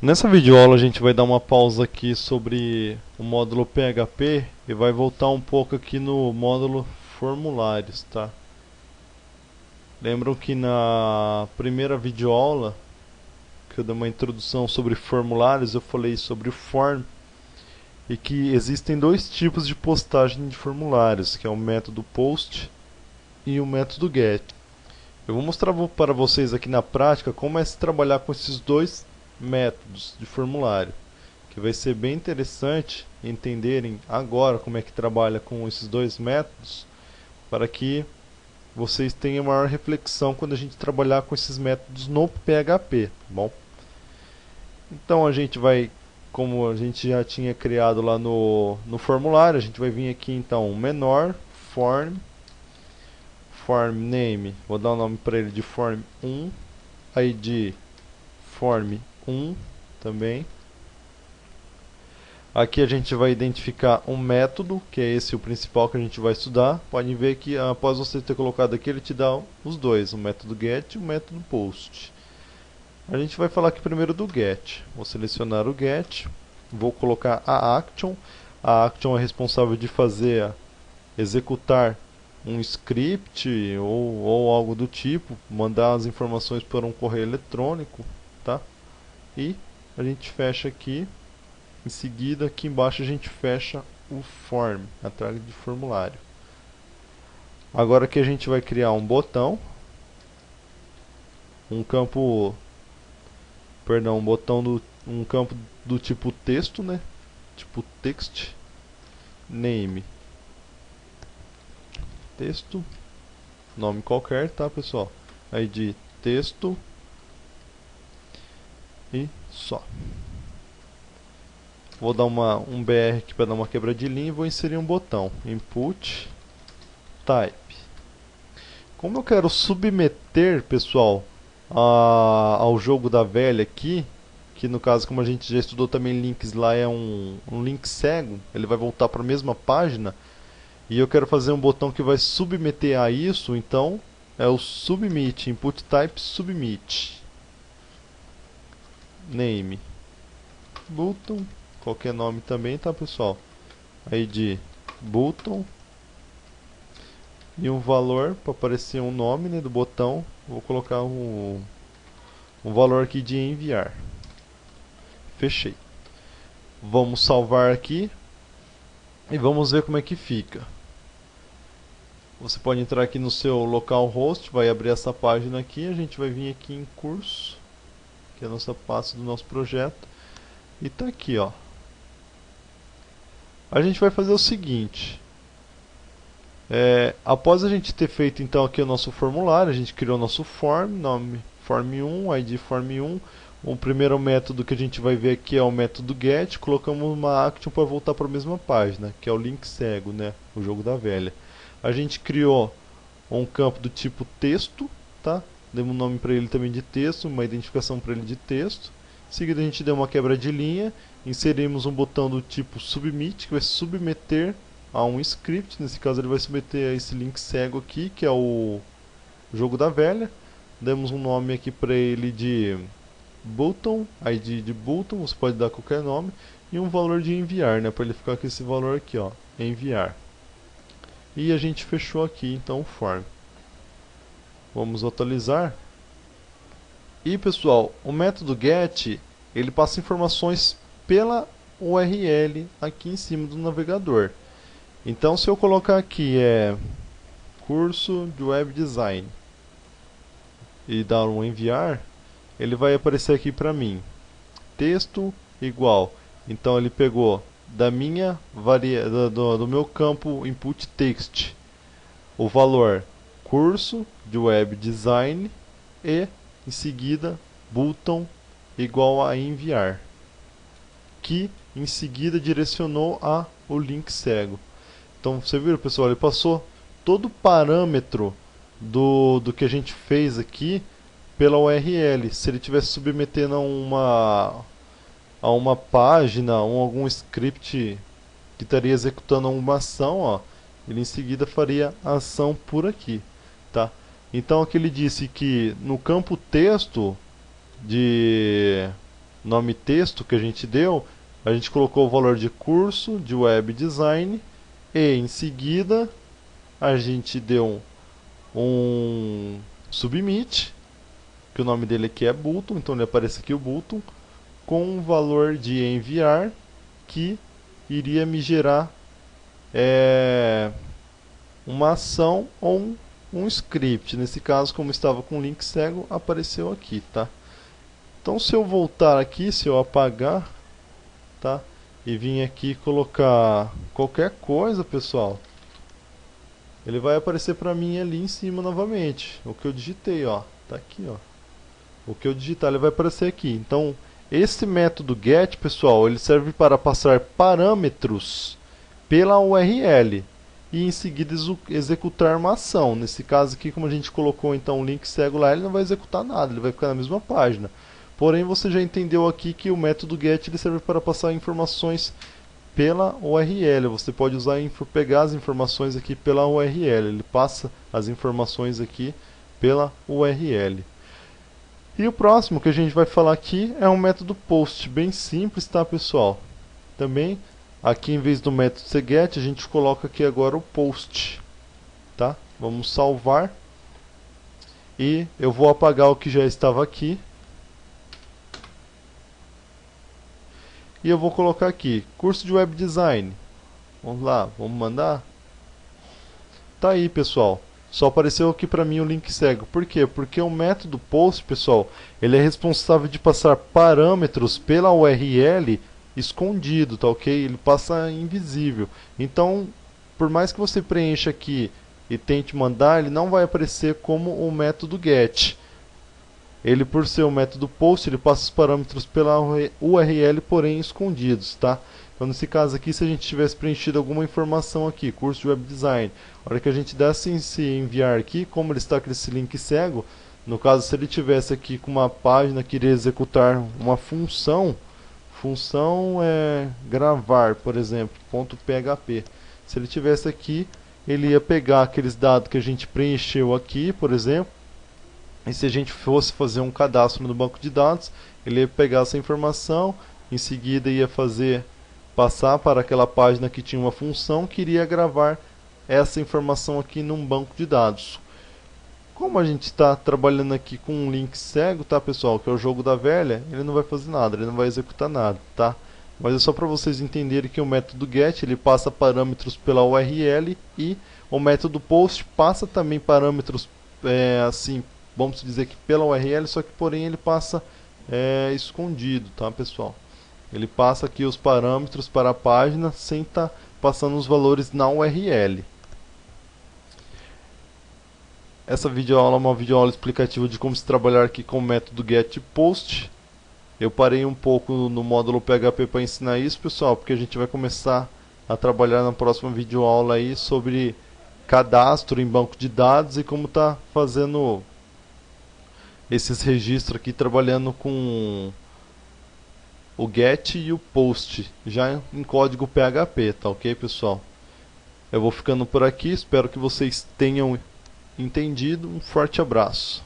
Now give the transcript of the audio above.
Nessa videoaula a gente vai dar uma pausa aqui sobre o módulo PHP e vai voltar um pouco aqui no módulo formulários, tá? Lembram que na primeira videoaula, que eu dei uma introdução sobre formulários, eu falei sobre o form e que existem dois tipos de postagem de formulários, que é o método post e o método get. Eu vou mostrar para vocês aqui na prática como é se trabalhar com esses dois métodos de formulário, que vai ser bem interessante entenderem agora como é que trabalha com esses dois métodos, para que vocês tenham maior reflexão quando a gente trabalhar com esses métodos no PHP, tá bom? Então a gente vai, como a gente já tinha criado lá no formulário, a gente vai vir aqui então menor form name, vou dar o nome para ele de form 1, id form 1 também. Aqui a gente vai identificar um método, que é esse o principal que a gente vai estudar. Podem ver que após você ter colocado aqui, ele te dá os dois, o método get e o método post. A gente vai falar aqui primeiro do get. Vou selecionar o get, vou colocar a action. A action é responsável de executar um script ou algo do tipo, mandar as informações para um correio eletrônico, tá? E a gente fecha aqui. Em seguida, aqui embaixo a gente fecha o form, a tag de formulário. Agora aqui a gente vai criar um botão, um campo, perdão, um campo do tipo texto, né? Tipo text, name, texto, nome qualquer, tá, pessoal? ID texto e só. Vou dar um BR aqui para dar uma quebra de linha e vou inserir um botão. Input type. Como eu quero submeter, pessoal, ao jogo da velha aqui, que no caso, como a gente já estudou também links lá, é um link cego, ele vai voltar para a mesma página, e eu quero fazer um botão que vai submeter a isso, então é o submit, input type submit. Name, button, qualquer nome também, tá, pessoal? ID button e um valor para aparecer um nome, né, do botão. Vou colocar um valor aqui de enviar. Fechei. Vamos salvar aqui e vamos ver como é que fica. Você pode entrar aqui no seu localhost, vai abrir essa página aqui, a gente vai vir aqui em curso, que é a nossa pasta do nosso projeto, e tá aqui, ó. A gente vai fazer o seguinte: após a gente ter feito então aqui o nosso formulário, a gente criou o nosso form, nome form1, id form1. O primeiro método que a gente vai ver aqui é o método get. Colocamos uma action para voltar para a mesma página, que é o link cego, né? O jogo da velha. A gente criou um campo do tipo texto, tá? Demos um nome para ele também de texto, uma identificação para ele de texto. Em seguida a gente deu uma quebra de linha, inserimos um botão do tipo submit, que vai submeter a um script. Nesse caso ele vai submeter a esse link cego aqui, que é o jogo da velha. Demos um nome aqui para ele de button, ID de button, você pode dar qualquer nome, e um valor de enviar, né, para ele ficar com esse valor aqui, ó, enviar. E a gente fechou aqui então o form. Vamos atualizar. E pessoal, o método get, ele passa informações pela URL aqui em cima do navegador. Então se eu colocar aqui curso de web design e dar um enviar, ele vai aparecer aqui para mim, texto igual. Então ele pegou do meu campo input text o valor curso de web design e em seguida button igual a enviar, que em seguida direcionou a o link cego. Então você viu, pessoal, ele passou todo o parâmetro do que a gente fez aqui pela URL. Se ele tivesse submetendo a uma página ou algum script que estaria executando uma ação, ó, ele em seguida faria a ação por aqui, tá? Então aqui ele disse que no campo texto nome texto que a gente deu, a gente colocou o valor de curso de web design e em seguida a gente deu um submit, que o nome dele aqui é button, então ele aparece aqui o button, com o valor de enviar, que iria me gerar uma ação ou um script. Nesse caso, como estava com o link cego, apareceu aqui, tá? Então, se eu voltar aqui, se eu apagar, tá? E vir aqui colocar qualquer coisa, pessoal, ele vai aparecer para mim ali em cima novamente. O que eu digitei, ó, tá aqui, ó. O que eu digitar, ele vai aparecer aqui. Então, esse método get, pessoal, ele serve para passar parâmetros pela URL e em seguida executar uma ação. Nesse caso aqui, como a gente colocou então um link cego lá, ele não vai executar nada, ele vai ficar na mesma página. Porém, você já entendeu aqui que o método get ele serve para passar informações pela URL. Você pode usar pegar as informações aqui pela URL. Ele passa as informações aqui pela URL. E o próximo que a gente vai falar aqui é um método post, bem simples, tá, pessoal? Também aqui, em vez do método get, a gente coloca aqui agora o post, tá? Vamos salvar e eu vou apagar o que já estava aqui. E eu vou colocar aqui, curso de web design. Vamos lá, vamos mandar. Tá aí, pessoal. Só apareceu aqui para mim o link cego. Por quê? Porque o método post, pessoal, ele é responsável de passar parâmetros pela URL escondido, tá ok? Ele passa invisível. Então, por mais que você preencha aqui e tente mandar, ele não vai aparecer como o método get. Ele, por ser um método post, ele passa os parâmetros pela URL, porém escondidos, tá? Então, nesse caso aqui, se a gente tivesse preenchido alguma informação aqui, curso de web design, a hora que a gente desse em se enviar aqui, como ele está com esse link cego, no caso, se ele tivesse aqui com uma página que iria executar uma função é gravar, por exemplo, .php. Se ele tivesse aqui, ele ia pegar aqueles dados que a gente preencheu aqui, por exemplo, e se a gente fosse fazer um cadastro no banco de dados, ele ia pegar essa informação, em seguida ia passar para aquela página que tinha uma função que iria gravar essa informação aqui num banco de dados. Como a gente está trabalhando aqui com um link cego, tá, pessoal, que é o jogo da velha, ele não vai fazer nada, ele não vai executar nada, tá? Mas é só para vocês entenderem que o método get ele passa parâmetros pela URL e o método post passa também parâmetros assim, vamos dizer que pela URL, só que porém ele passa escondido, tá, pessoal? Ele passa aqui os parâmetros para a página sem estar passando os valores na URL. Essa videoaula é uma videoaula explicativa de como se trabalhar aqui com o método get e post. Eu parei um pouco no módulo PHP para ensinar isso, pessoal, porque a gente vai começar a trabalhar na próxima videoaula aí sobre cadastro em banco de dados e como tá fazendo esses registros aqui trabalhando com o get e o post, já em código PHP, tá ok, pessoal? Eu vou ficando por aqui, espero que vocês tenham entendido. Um forte abraço.